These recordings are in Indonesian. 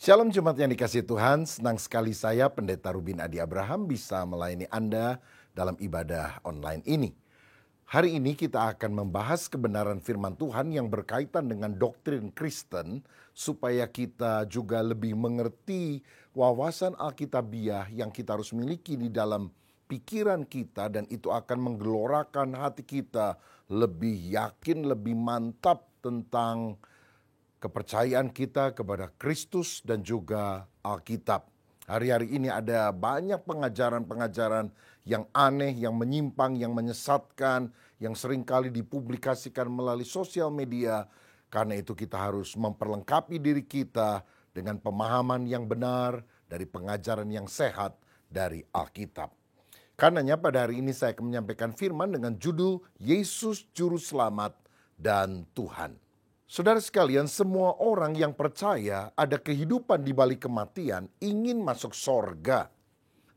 Shalom Jemaat yang dikasihi Tuhan, senang sekali saya Pendeta Rubin Adi Abraham bisa melayani Anda dalam ibadah online ini. Hari ini kita akan membahas kebenaran firman Tuhan yang berkaitan dengan doktrin Kristen supaya kita juga lebih mengerti wawasan Alkitabiah yang kita harus miliki di dalam pikiran kita, dan itu akan menggelorakan hati kita lebih yakin, lebih mantap tentang kepercayaan kita kepada Kristus dan juga Alkitab. Hari-hari ini ada banyak pengajaran-pengajaran yang aneh, yang menyimpang, yang menyesatkan, yang seringkali dipublikasikan melalui sosial media. Karena itu kita harus memperlengkapi diri kita dengan pemahaman yang benar dari pengajaran yang sehat dari Alkitab. Karenanya pada hari ini saya akan menyampaikan firman dengan judul Yesus Juru Selamat dan Tuhan. Saudara sekalian, semua orang yang percaya ada kehidupan di balik kematian ingin masuk sorga.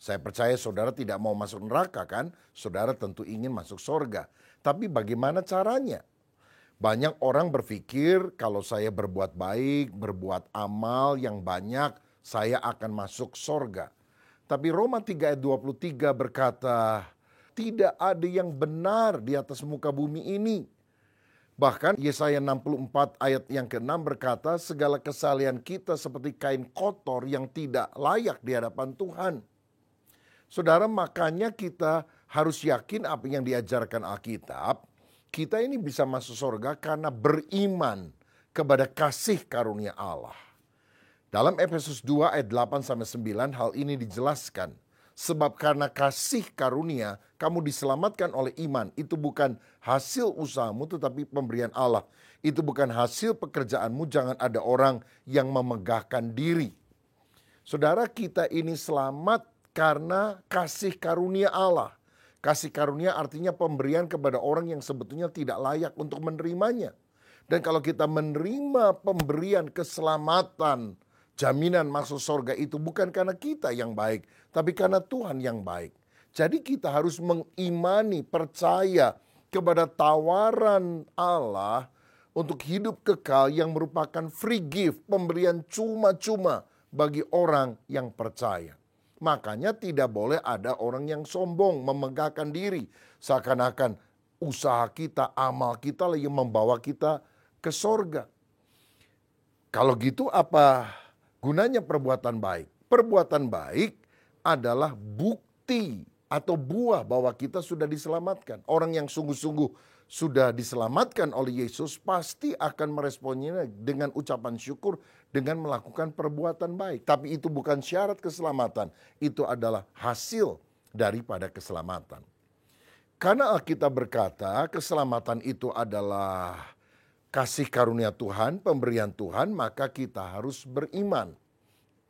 Saya percaya saudara tidak mau masuk neraka kan? Saudara tentu ingin masuk sorga. Tapi bagaimana caranya? Banyak orang berpikir kalau saya berbuat baik, berbuat amal yang banyak, saya akan masuk sorga. Tapi Roma 3 ayat 23 berkata, tidak ada yang benar di atas muka bumi ini. Bahkan Yesaya 64 ayat yang ke-6 berkata, segala kesalahan kita seperti kain kotor yang tidak layak di hadapan Tuhan. Saudara, makanya kita harus yakin apa yang diajarkan Alkitab. Kita ini bisa masuk surga karena beriman kepada kasih karunia Allah. Dalam Efesus 2 ayat 8-9 hal ini dijelaskan. Sebab karena kasih karunia kamu diselamatkan oleh iman. Itu bukan hasil usahamu tetapi pemberian Allah. Itu bukan hasil pekerjaanmu, jangan ada orang yang memegahkan diri. Saudara, kita ini selamat karena kasih karunia Allah. Kasih karunia artinya pemberian kepada orang yang sebetulnya tidak layak untuk menerimanya. Dan kalau kita menerima pemberian keselamatan, jaminan masuk surga itu bukan karena kita yang baik, tapi karena Tuhan yang baik. Jadi kita harus mengimani, percaya kepada tawaran Allah untuk hidup kekal yang merupakan free gift, pemberian cuma-cuma bagi orang yang percaya. Makanya tidak boleh ada orang yang sombong, memegahkan diri. Seakan-akan usaha kita, amal kita lah yang membawa kita ke surga. Kalau gitu apa gunanya perbuatan baik? Perbuatan baik adalah bukti atau buah bahwa kita sudah diselamatkan. Orang yang sungguh-sungguh sudah diselamatkan oleh Yesus pasti akan meresponnya dengan ucapan syukur, dengan melakukan perbuatan baik. Tapi itu bukan syarat keselamatan, itu adalah hasil daripada keselamatan. Karena Alkitab berkata keselamatan itu adalah kasih karunia Tuhan, pemberian Tuhan, maka kita harus beriman.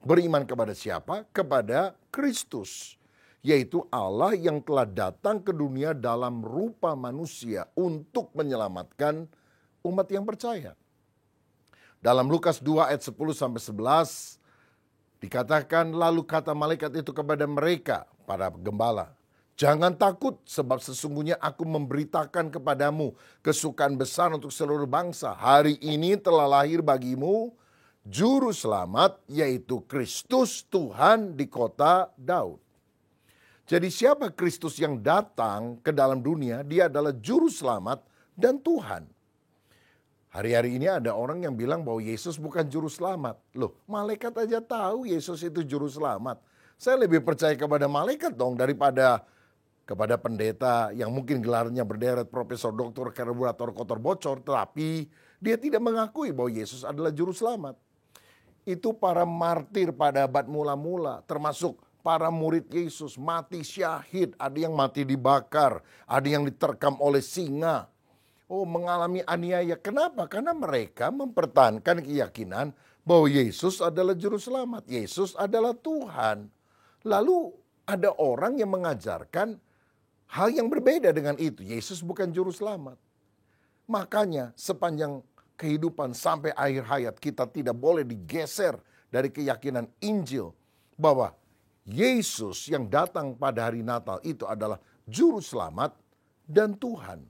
Beriman kepada siapa? Kepada Kristus, yaitu Allah yang telah datang ke dunia dalam rupa manusia untuk menyelamatkan umat yang percaya. Dalam Lukas 2 ayat 10-11 dikatakan, lalu kata malaikat itu kepada mereka, para gembala, jangan takut sebab sesungguhnya aku memberitakan kepadamu kesukaan besar untuk seluruh bangsa. Hari ini telah lahir bagimu Juru Selamat, yaitu Kristus Tuhan di kota Daud. Jadi siapa Kristus yang datang ke dalam dunia? Dia adalah Juru Selamat dan Tuhan. Hari-hari ini ada orang yang bilang bahwa Yesus bukan Juru Selamat. Loh, malaikat aja tahu Yesus itu Juru Selamat. Saya lebih percaya kepada malaikat dong daripada kepada pendeta yang mungkin gelarnya berderet profesor, doktor, karburator, kotor, bocor. Tapi dia tidak mengakui bahwa Yesus adalah Juru Selamat. Itu para martir pada abad mula-mula, termasuk para murid Yesus mati syahid. Ada yang mati dibakar, ada yang diterkam oleh singa. Oh, mengalami aniaya. Kenapa? Karena mereka mempertahankan keyakinan bahwa Yesus adalah Juru Selamat. Yesus adalah Tuhan. Lalu ada orang yang mengajarkan hal yang berbeda dengan itu. Yesus bukan Juru Selamat. Makanya sepanjang kehidupan sampai akhir hayat kita tidak boleh digeser dari keyakinan Injil bahwa Yesus yang datang pada hari Natal itu adalah Juru Selamat dan Tuhan.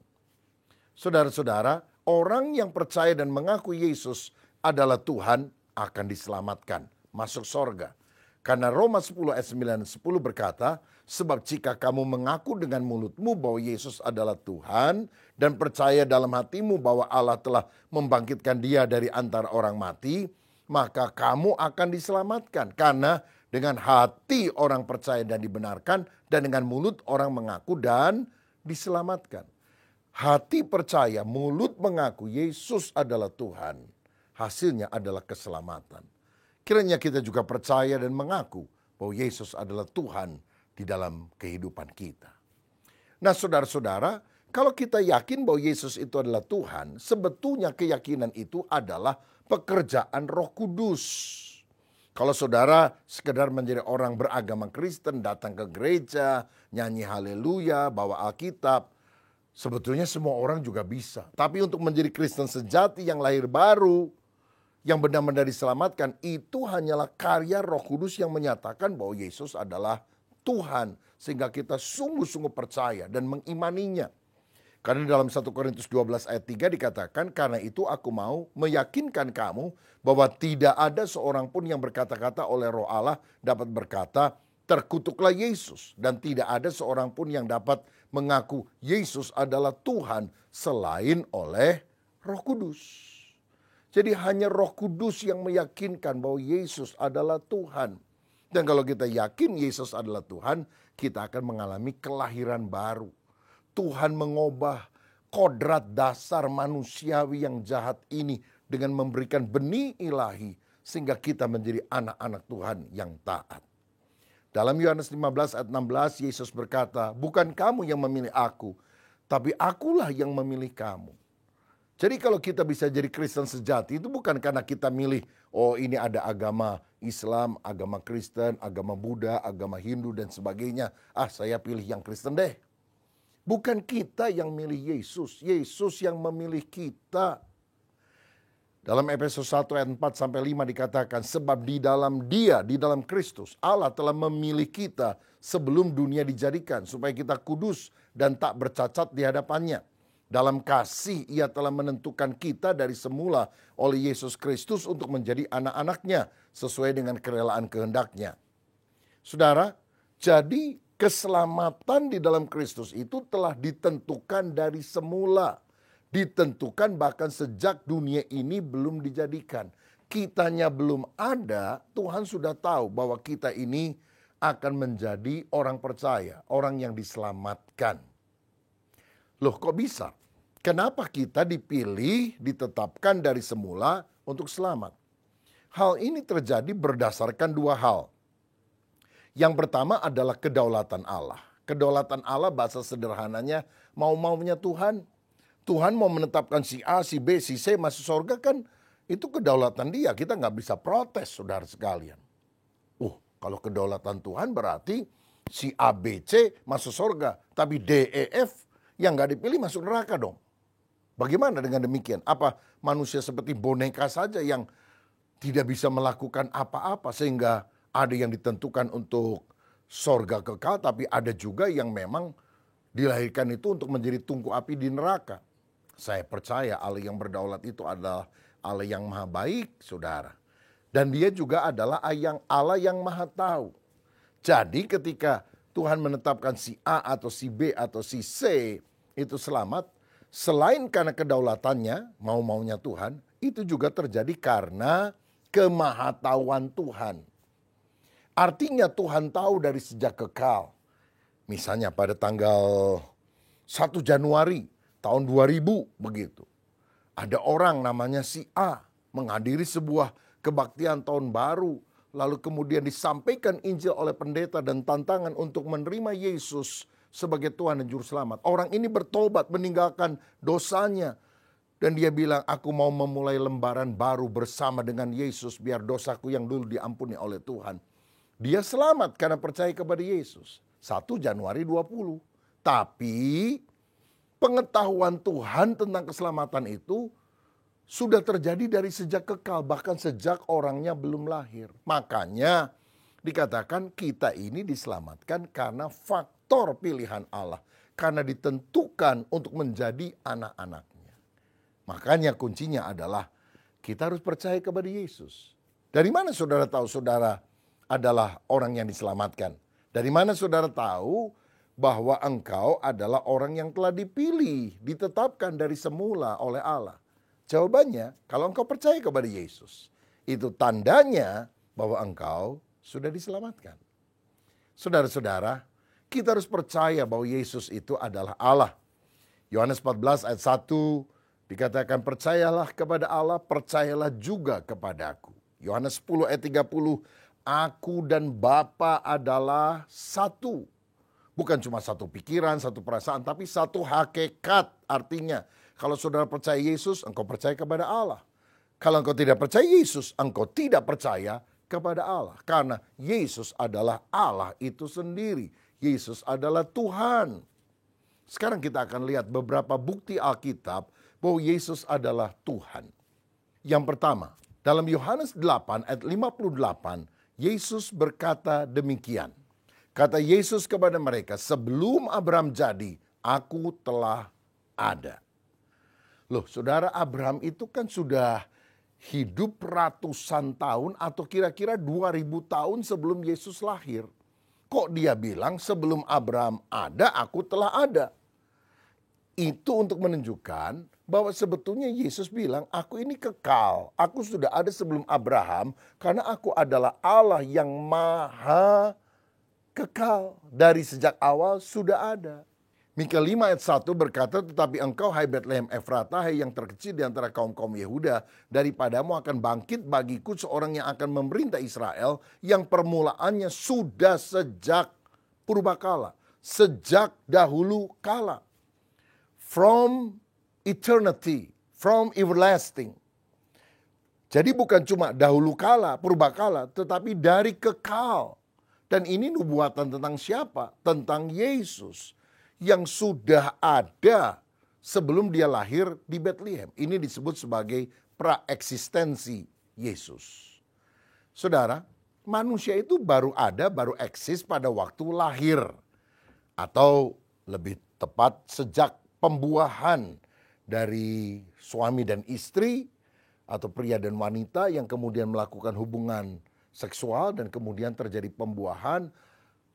Saudara-saudara, orang yang percaya dan mengaku Yesus adalah Tuhan akan diselamatkan. masuk sorga. Karena Roma 10 ayat 9 dan 10 berkata, sebab jika kamu mengaku dengan mulutmu bahwa Yesus adalah Tuhan dan percaya dalam hatimu bahwa Allah telah membangkitkan dia dari antara orang mati, maka kamu akan diselamatkan. Karena dengan hati orang percaya dan dibenarkan, dan dengan mulut orang mengaku dan diselamatkan. Hati percaya, mulut mengaku Yesus adalah Tuhan. Hasilnya adalah keselamatan. Kiranya kita juga percaya dan mengaku bahwa Yesus adalah Tuhan di dalam kehidupan kita. Nah saudara-saudara, kalau kita yakin bahwa Yesus itu adalah Tuhan, sebetulnya keyakinan itu adalah pekerjaan Roh Kudus. Kalau saudara sekedar menjadi orang beragama Kristen, datang ke gereja, nyanyi haleluya, bawa Alkitab, sebetulnya semua orang juga bisa. Tapi untuk menjadi Kristen sejati yang lahir baru, yang benar-benar diselamatkan, itu hanyalah karya Roh Kudus yang menyatakan bahwa Yesus adalah Tuhan. Sehingga kita sungguh-sungguh percaya dan mengimaninya. Karena dalam 1 Korintus 12 ayat 3 dikatakan, karena itu aku mau meyakinkan kamu bahwa tidak ada seorang pun yang berkata-kata oleh Roh Allah dapat berkata, terkutuklah Yesus. Dan tidak ada seorang pun yang dapat mengaku Yesus adalah Tuhan selain oleh Roh Kudus. Jadi hanya Roh Kudus yang meyakinkan bahwa Yesus adalah Tuhan. Dan kalau kita yakin Yesus adalah Tuhan, kita akan mengalami kelahiran baru. Tuhan mengubah kodrat dasar manusiawi yang jahat ini dengan memberikan benih ilahi sehingga kita menjadi anak-anak Tuhan yang taat. Dalam Yohanes 15 ayat 16 Yesus berkata, bukan kamu yang memilih aku, tapi akulah yang memilih kamu. Jadi kalau kita bisa jadi Kristen sejati itu bukan karena kita milih, oh ini ada agama Islam, agama Kristen, agama Buddha, agama Hindu dan sebagainya. Saya pilih yang Kristen deh. Bukan kita yang milih Yesus, Yesus yang memilih kita. Dalam Efesus 1 ayat 4 sampai 5 dikatakan, sebab di dalam Dia, di dalam Kristus, Allah telah memilih kita sebelum dunia dijadikan supaya kita kudus dan tak bercacat di hadapannya. Dalam kasih ia telah menentukan kita dari semula oleh Yesus Kristus untuk menjadi anak-anaknya sesuai dengan kerelaan kehendaknya. Saudara, jadi keselamatan di dalam Kristus itu telah ditentukan dari semula. Ditentukan bahkan sejak dunia ini belum dijadikan. Kitanya belum ada, Tuhan sudah tahu bahwa kita ini akan menjadi orang percaya, orang yang diselamatkan. Loh kok bisa? Kenapa kita dipilih, ditetapkan dari semula untuk selamat? Hal ini terjadi berdasarkan dua hal. Yang pertama adalah kedaulatan Allah. Kedaulatan Allah bahasa sederhananya mau-maunya Tuhan. Tuhan mau menetapkan si A, si B, si C masuk surga kan itu kedaulatan dia. Kita nggak bisa protes saudara sekalian. Kalau kedaulatan Tuhan berarti si A, B, C masuk surga. Tapi D, E, F yang nggak dipilih masuk neraka dong. Bagaimana dengan demikian? Apa manusia seperti boneka saja yang tidak bisa melakukan apa-apa sehingga ada yang ditentukan untuk sorga kekal, tapi ada juga yang memang dilahirkan itu untuk menjadi tungku api di neraka. Saya percaya Allah yang berdaulat itu adalah Allah yang maha baik, saudara. Dan dia juga adalah Allah yang maha tahu. Jadi ketika Tuhan menetapkan si A atau si B atau si C itu selamat, selain karena kedaulatannya, mau-maunya Tuhan, itu juga terjadi karena kemahatauan Tuhan. Artinya Tuhan tahu dari sejak kekal. Misalnya pada tanggal 1 Januari tahun 2000 begitu. Ada orang namanya si A menghadiri sebuah kebaktian tahun baru. Lalu kemudian disampaikan Injil oleh pendeta dan tantangan untuk menerima Yesus sebagai Tuhan dan Juru Selamat. Orang ini bertobat meninggalkan dosanya. Dan dia bilang, aku mau memulai lembaran baru bersama dengan Yesus biar dosaku yang dulu diampuni oleh Tuhan. Dia selamat karena percaya kepada Yesus. 1 Januari 20. Tapi pengetahuan Tuhan tentang keselamatan itu sudah terjadi dari sejak kekal. Bahkan sejak orangnya belum lahir. Makanya dikatakan kita ini diselamatkan karena faktor pilihan Allah. Karena ditentukan untuk menjadi anak-anaknya. Makanya kuncinya adalah kita harus percaya kepada Yesus. Dari mana saudara tahu saudara adalah orang yang diselamatkan? Dari mana saudara tahu bahwa engkau adalah orang yang telah dipilih, ditetapkan dari semula oleh Allah? Jawabannya, kalau engkau percaya kepada Yesus, itu tandanya bahwa engkau sudah diselamatkan. Saudara-saudara, kita harus percaya bahwa Yesus itu adalah Allah. Yohanes 14 ayat 1 dikatakan, percayalah kepada Allah, percayalah juga kepadaku. Yohanes 10 ayat 30, aku dan Bapa adalah satu. Bukan cuma satu pikiran, satu perasaan, tapi satu hakikat. Artinya, kalau saudara percaya Yesus, engkau percaya kepada Allah. Kalau engkau tidak percaya Yesus, engkau tidak percaya kepada Allah. Karena Yesus adalah Allah itu sendiri. Yesus adalah Tuhan. Sekarang kita akan lihat beberapa bukti Alkitab bahwa Yesus adalah Tuhan. Yang pertama, dalam Yohanes 8 ayat 58, Yesus berkata demikian. Kata Yesus kepada mereka, sebelum Abraham jadi, aku telah ada. Loh, saudara, Abraham itu kan sudah hidup ratusan tahun atau kira-kira 2000 tahun sebelum Yesus lahir. Kok dia bilang sebelum Abraham ada, aku telah ada? Itu untuk menunjukkan bahwa sebetulnya Yesus bilang, aku ini kekal. Aku sudah ada sebelum Abraham karena aku adalah Allah yang maha kekal. Dari sejak awal sudah ada. Mika 5 ayat 1 berkata, tetapi engkau hai Betlehem Efrata, hai yang terkecil di antara kaum-kaum Yehuda, daripadamu akan bangkit bagiku seorang yang akan memerintah Israel, yang permulaannya sudah sejak purbakala, sejak dahulu kala. From eternity, from everlasting. Jadi bukan cuma dahulu kala, purbakala, tetapi dari kekal. Dan ini nubuatan tentang siapa? Tentang Yesus yang sudah ada sebelum dia lahir di Bethlehem. Ini disebut sebagai praeksistensi Yesus. Saudara, manusia itu baru ada, baru eksis pada waktu lahir. Atau lebih tepat sejak pembuahan dari suami dan istri atau pria dan wanita yang kemudian melakukan hubungan seksual dan kemudian terjadi pembuahan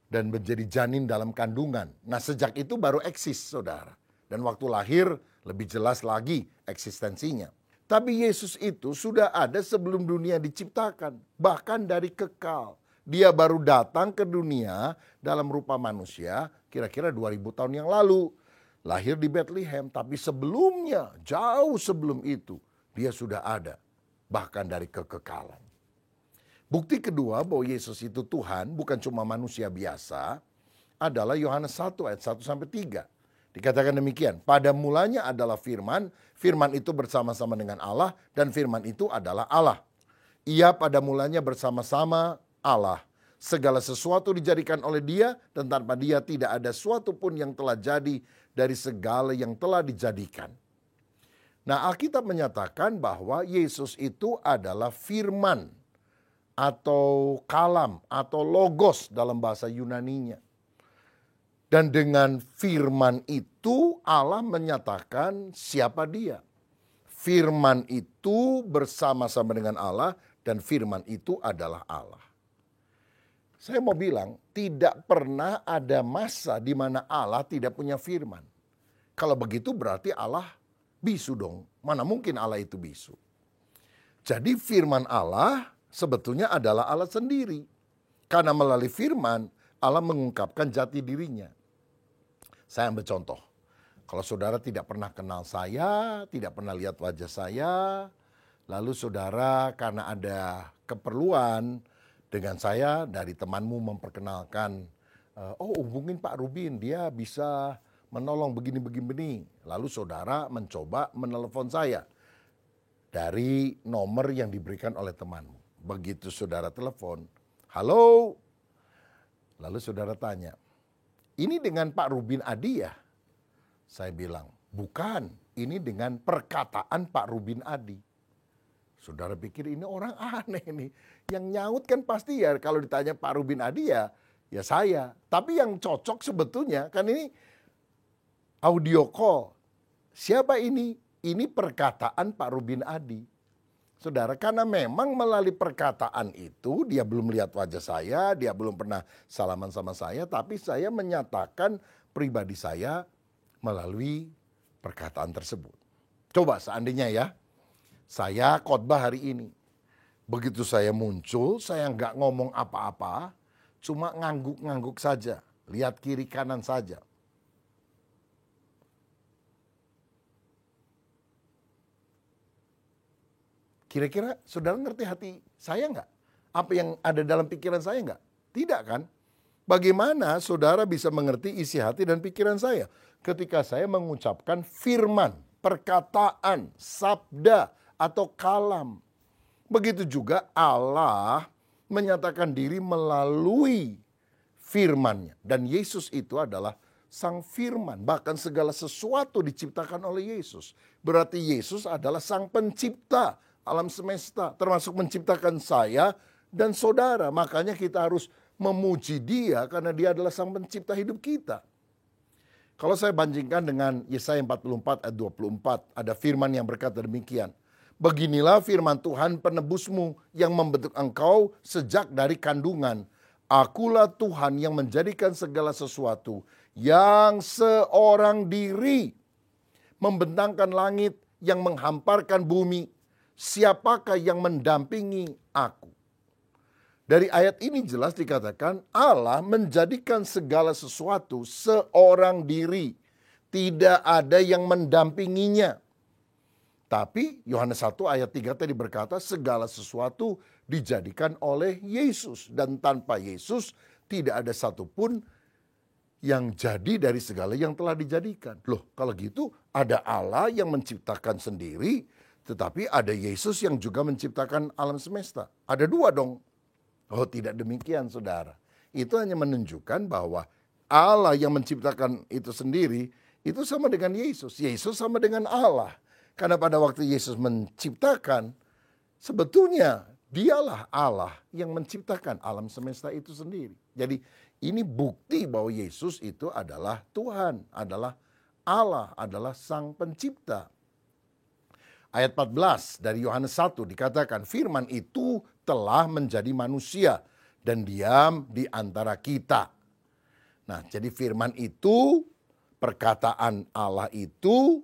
dan menjadi janin dalam kandungan. Nah, sejak itu baru eksis, saudara. Dan waktu lahir lebih jelas lagi eksistensinya. Tapi Yesus itu sudah ada sebelum dunia diciptakan, bahkan dari kekal. Dia baru datang ke dunia dalam rupa manusia kira-kira 2000 tahun yang lalu. Lahir di Bethlehem, tapi sebelumnya, jauh sebelum itu, dia sudah ada. Bahkan dari kekekalan. Bukti kedua bahwa Yesus itu Tuhan, bukan cuma manusia biasa, adalah Yohanes 1 ayat 1-3. Dikatakan demikian, pada mulanya adalah firman, firman itu bersama-sama dengan Allah, dan firman itu adalah Allah. Ia pada mulanya bersama-sama Allah. Segala sesuatu dijadikan oleh dia, dan tanpa dia tidak ada sesuatu pun yang telah jadi dari segala yang telah dijadikan. Nah, Alkitab menyatakan bahwa Yesus itu adalah firman atau kalam atau logos dalam bahasa Yunaninya. Dan dengan firman itu Allah menyatakan siapa dia. Firman itu bersama-sama dengan Allah dan firman itu adalah Allah. Saya mau bilang, tidak pernah ada masa di mana Allah tidak punya firman. Kalau begitu berarti Allah bisu dong. Mana mungkin Allah itu bisu? Jadi firman Allah sebetulnya adalah Allah sendiri. Karena melalui firman, Allah mengungkapkan jati dirinya. Saya ambil contoh. Kalau saudara tidak pernah kenal saya, tidak pernah lihat wajah saya, lalu saudara karena ada keperluan dengan saya dari temanmu memperkenalkan, hubungin Pak Rubin, dia bisa menolong begini-begini. Lalu saudara mencoba menelepon saya dari nomor yang diberikan oleh temanmu. Begitu saudara telepon, halo. Lalu saudara tanya, ini dengan Pak Rubin Adi ya? Saya bilang, bukan, ini dengan perkataan Pak Rubin Adi. Saudara pikir ini orang aneh nih. Yang nyaut kan pasti ya kalau ditanya Pak Rubin Adi ya saya. Tapi yang cocok sebetulnya kan ini audio call. Siapa ini? Ini perkataan Pak Rubin Adi. Saudara, karena memang melalui perkataan itu dia belum lihat wajah saya, dia belum pernah salaman sama saya, tapi saya menyatakan pribadi saya melalui perkataan tersebut. Coba seandainya ya, saya khotbah hari ini. Begitu saya muncul, saya nggak ngomong apa-apa, cuma ngangguk-ngangguk saja, lihat kiri kanan saja. Kira-kira saudara ngerti hati saya nggak? Apa yang ada dalam pikiran saya nggak? Tidak kan? Bagaimana saudara bisa mengerti isi hati dan pikiran saya? Ketika saya mengucapkan firman, perkataan, sabda, atau kalam. Begitu juga Allah menyatakan diri melalui firman-Nya. Dan Yesus itu adalah Sang Firman. Bahkan segala sesuatu diciptakan oleh Yesus. Berarti Yesus adalah Sang Pencipta alam semesta, termasuk menciptakan saya dan saudara. Makanya kita harus memuji Dia karena Dia adalah Sang Pencipta hidup kita. Kalau saya bandingkan dengan Yesaya 44 ayat 24, ada firman yang berkata demikian. Beginilah firman Tuhan penebusmu yang membentuk engkau sejak dari kandungan. Akulah Tuhan yang menjadikan segala sesuatu yang seorang diri. Membentangkan langit, yang menghamparkan bumi. Siapakah yang mendampingi aku? Dari ayat ini jelas dikatakan Allah menjadikan segala sesuatu seorang diri. Tidak ada yang mendampinginya. Tapi Yohanes 1 ayat 3 tadi berkata segala sesuatu dijadikan oleh Yesus. Dan tanpa Yesus tidak ada satupun yang jadi dari segala yang telah dijadikan. Loh, kalau gitu ada Allah yang menciptakan sendiri, tetapi ada Yesus yang juga menciptakan alam semesta. Ada dua dong. Oh, tidak demikian saudara. Itu hanya menunjukkan bahwa Allah yang menciptakan itu sendiri, itu sama dengan Yesus. Yesus sama dengan Allah. Karena pada waktu Yesus menciptakan, sebetulnya dialah Allah yang menciptakan alam semesta itu sendiri. Jadi ini bukti bahwa Yesus itu adalah Tuhan, adalah Allah, adalah Sang Pencipta. Ayat 14 dari Yohanes 1 dikatakan firman itu telah menjadi manusia dan diam di antara kita. Nah, jadi firman itu, perkataan Allah itu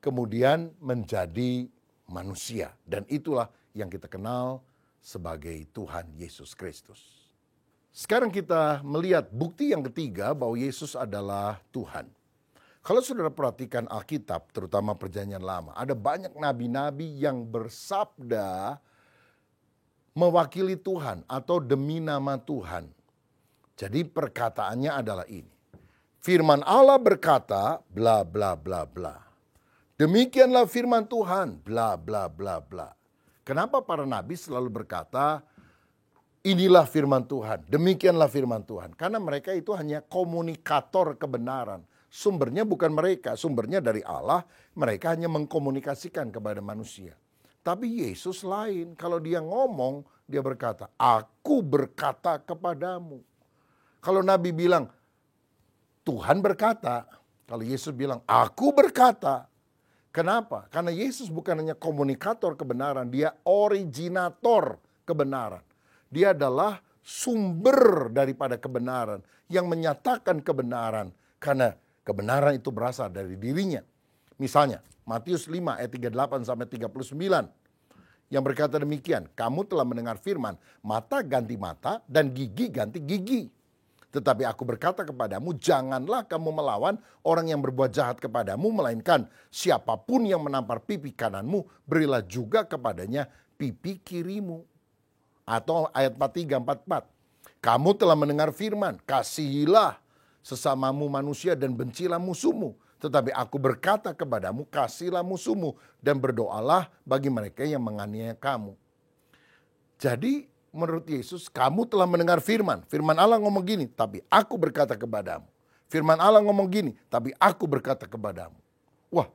kemudian menjadi manusia. Dan itulah yang kita kenal sebagai Tuhan Yesus Kristus. Sekarang kita melihat bukti yang ketiga bahwa Yesus adalah Tuhan. Kalau saudara perhatikan Alkitab, terutama Perjanjian Lama, ada banyak nabi-nabi yang bersabda mewakili Tuhan atau demi nama Tuhan. Jadi perkataannya adalah ini. Firman Allah berkata, bla bla bla bla. Demikianlah firman Tuhan, bla bla bla bla. Kenapa para nabi selalu berkata, inilah firman Tuhan, demikianlah firman Tuhan? Karena mereka itu hanya komunikator kebenaran. Sumbernya bukan mereka, sumbernya dari Allah. Mereka hanya mengkomunikasikan kepada manusia. Tapi Yesus lain, kalau dia ngomong, dia berkata, aku berkata kepadamu. Kalau Nabi bilang, Tuhan berkata. Kalau Yesus bilang, aku berkata. Kenapa? Karena Yesus bukan hanya komunikator kebenaran, dia originator kebenaran. Dia adalah sumber daripada kebenaran, yang menyatakan kebenaran. Karena kebenaran itu berasal dari dirinya. Misalnya, Matius 5 ayat 38-39. Yang berkata demikian, kamu telah mendengar firman, mata ganti mata dan gigi ganti gigi. Tetapi aku berkata kepadamu, janganlah kamu melawan orang yang berbuat jahat kepadamu, melainkan siapapun yang menampar pipi kananmu, berilah juga kepadanya pipi kirimu. Atau ayat 43-44, kamu telah mendengar firman, kasihilah sesamamu manusia dan bencilah musuhmu. Tetapi aku berkata kepadamu, kasihlah musuhmu dan berdoalah bagi mereka yang menganiaya kamu. Jadi menurut Yesus, kamu telah mendengar firman. Firman Allah ngomong gini, tapi aku berkata kepadamu. Firman Allah ngomong gini, tapi aku berkata kepadamu. Wah,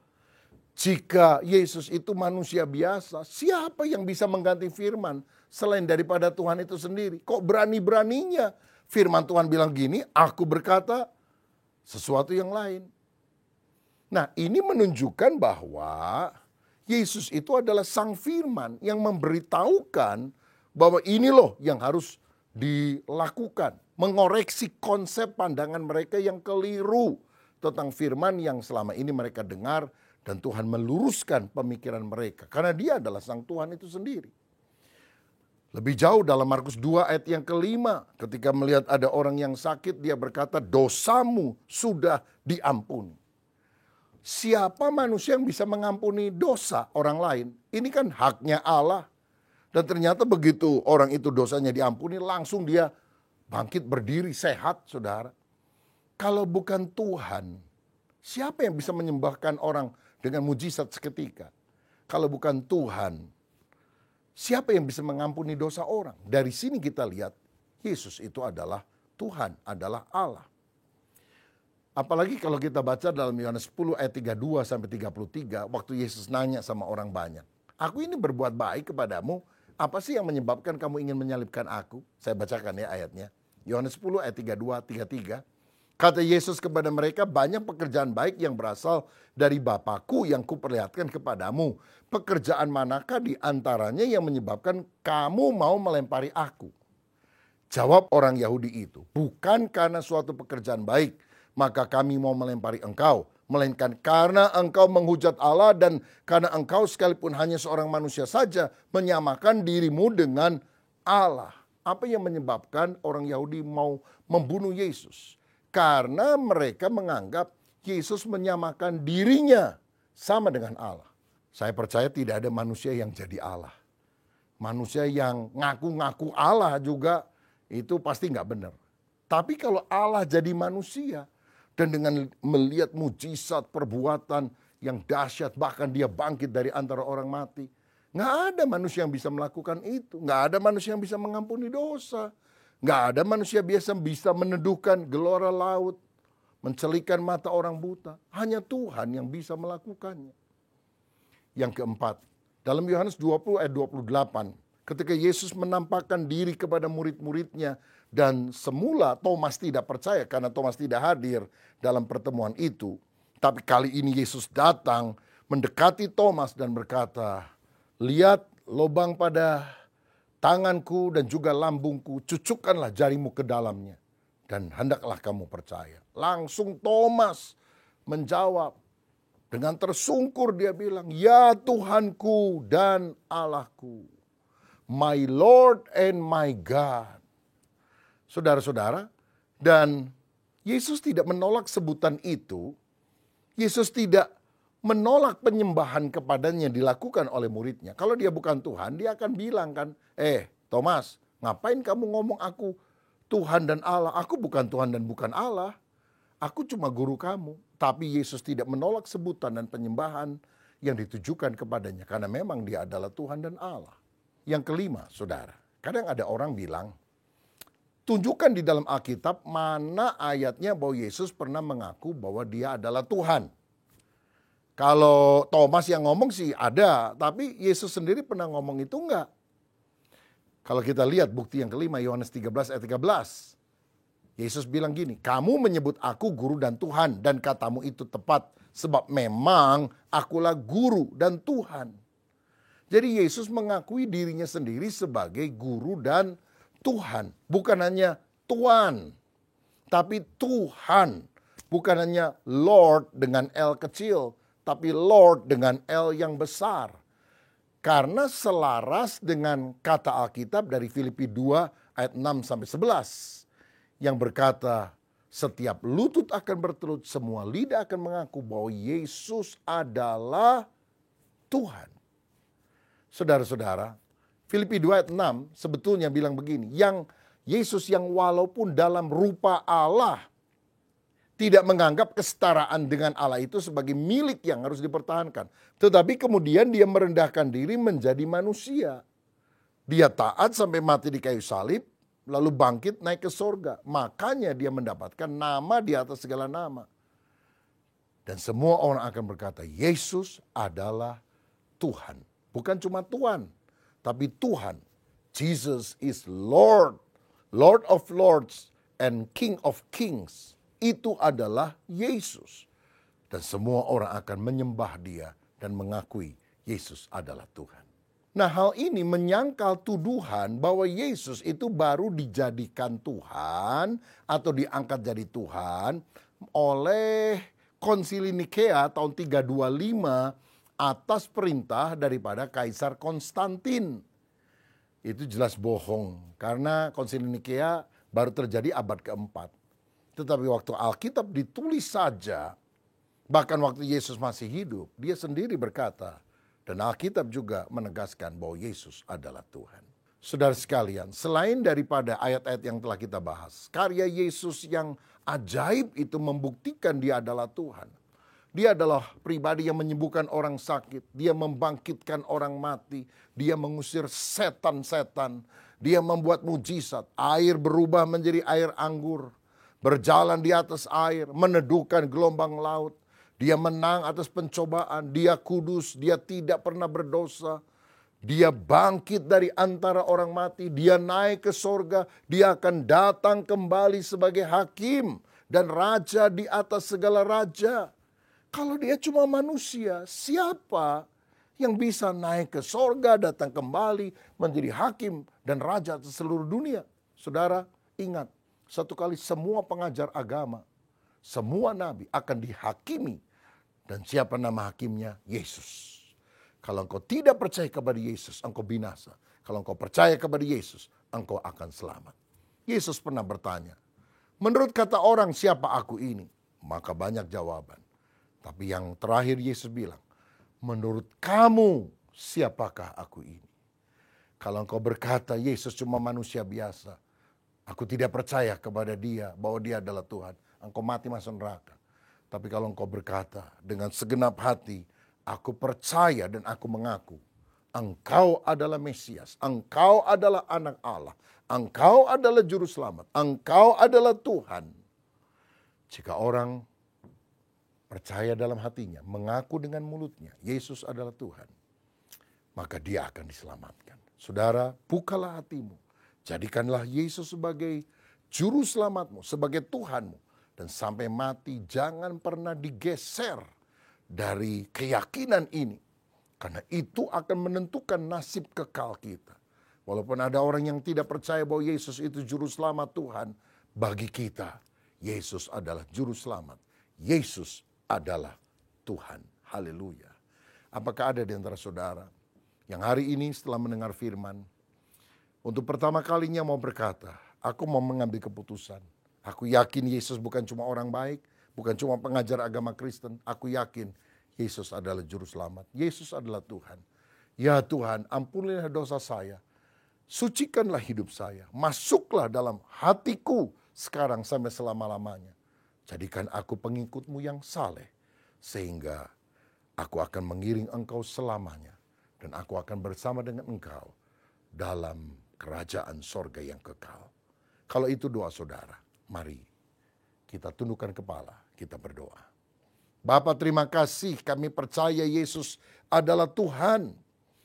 jika Yesus itu manusia biasa, siapa yang bisa mengganti firman selain daripada Tuhan itu sendiri? Kok berani-beraninya firman Tuhan bilang gini, aku berkata sesuatu yang lain. Nah, ini menunjukkan bahwa Yesus itu adalah Sang Firman yang memberitahukan bahwa ini loh yang harus dilakukan. Mengoreksi konsep pandangan mereka yang keliru tentang firman yang selama ini mereka dengar. Dan Tuhan meluruskan pemikiran mereka. Karena dia adalah Sang Tuhan itu sendiri. Lebih jauh dalam Markus 2 ayat yang kelima. Ketika melihat ada orang yang sakit, dia berkata, dosamu sudah diampuni. Siapa manusia yang bisa mengampuni dosa orang lain? Ini kan haknya Allah. Dan ternyata begitu orang itu dosanya diampuni, langsung dia bangkit berdiri sehat, saudara. Kalau bukan Tuhan, siapa yang bisa menyembuhkan orang dengan mujizat seketika? Kalau bukan Tuhan, siapa yang bisa mengampuni dosa orang? Dari sini kita lihat, Yesus itu adalah Tuhan, adalah Allah. Apalagi kalau kita baca dalam Yohanes 10 ayat 32 sampai 33, waktu Yesus nanya sama orang banyak, aku ini berbuat baik kepadamu, apa sih yang menyebabkan kamu ingin menyalibkan aku? Saya bacakan ya ayatnya. Yohanes 10 ayat 32, 33. Kata Yesus kepada mereka, banyak pekerjaan baik yang berasal dari Bapa-Ku yang kuperlihatkan kepadamu. Pekerjaan manakah di antaranya yang menyebabkan kamu mau melempari aku? Jawab orang Yahudi itu, bukan karena suatu pekerjaan baik, maka kami mau melempari engkau. Melainkan karena engkau menghujat Allah dan karena engkau sekalipun hanya seorang manusia saja menyamakan dirimu dengan Allah. Apa yang menyebabkan orang Yahudi mau membunuh Yesus? Karena mereka menganggap Yesus menyamakan dirinya sama dengan Allah. Saya percaya tidak ada manusia yang jadi Allah. Manusia yang ngaku-ngaku Allah juga itu pasti nggak benar. Tapi kalau Allah jadi manusia dan dengan melihat mujizat perbuatan yang dahsyat, bahkan dia bangkit dari antara orang mati. Nggak ada manusia yang bisa melakukan itu. Nggak ada manusia yang bisa mengampuni dosa. Nggak ada manusia biasa bisa meneduhkan gelora laut, mencelikan mata orang buta. Hanya Tuhan yang bisa melakukannya. Yang keempat, dalam Yohanes 20 ayat 28, ketika Yesus menampakkan diri kepada murid-muridnya, dan semula Thomas tidak percaya karena Thomas tidak hadir dalam pertemuan itu. Tapi kali ini Yesus datang mendekati Thomas dan berkata, lihat lubang pada tanganku dan juga lambungku, cucukkanlah jarimu ke dalamnya. Dan hendaklah kamu percaya. Langsung Thomas menjawab. Dengan tersungkur dia bilang, ya Tuhanku dan Allahku. My Lord and my God. Saudara-saudara, dan Yesus tidak menolak sebutan itu. Yesus tidak menolak penyembahan kepadanya dilakukan oleh muridnya. Kalau dia bukan Tuhan, dia akan bilang kan, Thomas, ngapain kamu ngomong aku Tuhan dan Allah? Aku bukan Tuhan dan bukan Allah. Aku cuma guru kamu. Tapi Yesus tidak menolak sebutan dan penyembahan yang ditujukan kepadanya. Karena memang dia adalah Tuhan dan Allah. Yang kelima, saudara. Kadang ada orang bilang, tunjukkan di dalam Alkitab mana ayatnya bahwa Yesus pernah mengaku bahwa dia adalah Tuhan. Kalau Thomas yang ngomong sih ada, tapi Yesus sendiri pernah ngomong itu enggak. Kalau kita lihat bukti yang kelima, Yohanes 13 ayat 13. Yesus bilang gini, kamu menyebut aku guru dan Tuhan, dan katamu itu tepat, sebab memang akulah guru dan Tuhan. Jadi Yesus mengakui dirinya sendiri sebagai guru dan Tuhan. Bukan hanya Tuan, tapi Tuhan. Bukan hanya Lord dengan L kecil, tapi Lord dengan L yang besar. Karena selaras dengan kata Alkitab dari Filipi 2 ayat 6 sampai 11. Yang berkata, setiap lutut akan bertelut, semua lidah akan mengaku bahwa Yesus adalah Tuhan. Saudara-saudara, Filipi 2 ayat 6 sebetulnya bilang begini, yang Yesus yang walaupun dalam rupa Allah, tidak menganggap kesetaraan dengan Allah itu sebagai milik yang harus dipertahankan. Tetapi kemudian dia merendahkan diri menjadi manusia. Dia taat sampai mati di kayu salib, lalu bangkit naik ke sorga. Makanya dia mendapatkan nama di atas segala nama. Dan semua orang akan berkata, Yesus adalah Tuhan. Bukan cuma Tuhan, tapi Tuhan. Jesus is Lord, Lord of Lords and King of Kings. Itu adalah Yesus. Dan semua orang akan menyembah dia dan mengakui Yesus adalah Tuhan. Nah, hal ini menyangkal tuduhan bahwa Yesus itu baru dijadikan Tuhan atau diangkat jadi Tuhan oleh Konsili Nikea tahun 325 atas perintah daripada Kaisar Konstantin. Itu jelas bohong karena Konsili Nikea baru terjadi abad keempat. Tetapi waktu Alkitab ditulis saja, bahkan waktu Yesus masih hidup, dia sendiri berkata, dan Alkitab juga menegaskan bahwa Yesus adalah Tuhan. Saudara sekalian, selain daripada ayat-ayat yang telah kita bahas, karya Yesus yang ajaib itu membuktikan dia adalah Tuhan. Dia adalah pribadi yang menyembuhkan orang sakit, dia membangkitkan orang mati, dia mengusir setan-setan, dia membuat mujizat, air berubah menjadi air anggur, berjalan di atas air, meneduhkan gelombang laut. Dia menang atas pencobaan, dia kudus, dia tidak pernah berdosa. Dia bangkit dari antara orang mati, dia naik ke sorga, dia akan datang kembali sebagai hakim dan raja di atas segala raja. Kalau dia cuma manusia, siapa yang bisa naik ke sorga, datang kembali, menjadi hakim dan raja atas seluruh dunia? Saudara, ingat, satu kali semua pengajar agama, semua nabi akan dihakimi. Dan siapa nama hakimnya? Yesus. Kalau engkau tidak percaya kepada Yesus, engkau binasa. Kalau engkau percaya kepada Yesus, engkau akan selamat. Yesus pernah bertanya, menurut kata orang siapa aku ini? Maka banyak jawaban. Tapi yang terakhir Yesus bilang, menurut kamu siapakah aku ini? Kalau engkau berkata Yesus cuma manusia biasa, aku tidak percaya kepada dia bahwa dia adalah Tuhan, engkau mati masuk neraka. Tapi kalau engkau berkata dengan segenap hati, aku percaya dan aku mengaku, engkau adalah Mesias, engkau adalah anak Allah, engkau adalah juru selamat, engkau adalah Tuhan. Jika orang percaya dalam hatinya, mengaku dengan mulutnya, Yesus adalah Tuhan, maka dia akan diselamatkan. Saudara, bukalah hatimu, jadikanlah Yesus sebagai juru selamatmu, sebagai Tuhanmu. Dan sampai mati jangan pernah digeser dari keyakinan ini. Karena itu akan menentukan nasib kekal kita. Walaupun ada orang yang tidak percaya bahwa Yesus itu juru selamat Tuhan. Bagi kita, Yesus adalah juru selamat. Yesus adalah Tuhan. Haleluya. Apakah ada di antara saudara yang hari ini setelah mendengar firman, untuk pertama kalinya mau berkata, aku mau mengambil keputusan. Aku yakin Yesus bukan cuma orang baik, bukan cuma pengajar agama Kristen. Aku yakin Yesus adalah juru selamat. Yesus adalah Tuhan. Ya Tuhan, ampunilah dosa saya. Sucikanlah hidup saya. Masuklah dalam hatiku sekarang sampai selama-lamanya. Jadikan aku pengikut-Mu yang saleh. Sehingga aku akan mengiring Engkau selamanya. Dan aku akan bersama dengan Engkau dalam kerajaan sorga yang kekal. Kalau itu doa saudara. Mari kita tundukkan kepala, kita berdoa. Bapa, terima kasih, kami percaya Yesus adalah Tuhan.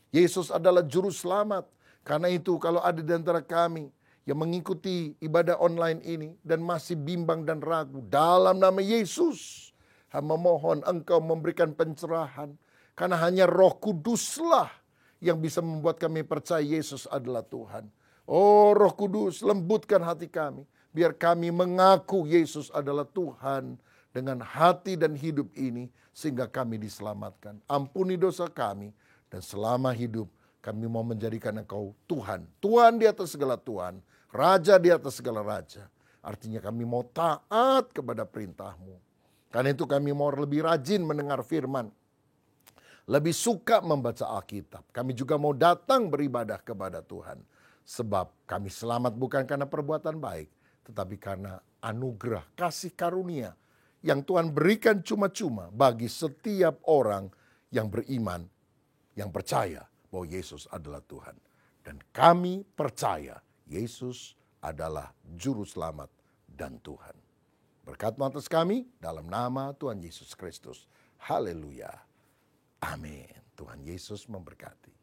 Yesus adalah juru selamat. Karena itu kalau ada di antara kami yang mengikuti ibadah online ini dan masih bimbang dan ragu, dalam nama Yesus, hamba mohon Engkau memberikan pencerahan. Karena hanya Roh Kuduslah yang bisa membuat kami percaya Yesus adalah Tuhan. Oh Roh Kudus, lembutkan hati kami. Biar kami mengaku Yesus adalah Tuhan dengan hati dan hidup ini sehingga kami diselamatkan. Ampuni dosa kami dan selama hidup kami mau menjadikan Engkau Tuhan. Tuhan di atas segala Tuhan, Raja di atas segala Raja. Artinya kami mau taat kepada perintah-Mu. Karena itu kami mau lebih rajin mendengar firman. Lebih suka membaca Alkitab. Kami juga mau datang beribadah kepada Tuhan. Sebab kami selamat bukan karena perbuatan baik, tetapi karena anugerah, kasih karunia yang Tuhan berikan cuma-cuma bagi setiap orang yang beriman, yang percaya bahwa Yesus adalah Tuhan. Dan kami percaya Yesus adalah Juru Selamat dan Tuhan. Berkat-Mu atas kami dalam nama Tuhan Yesus Kristus. Haleluya. Amin. Tuhan Yesus memberkati.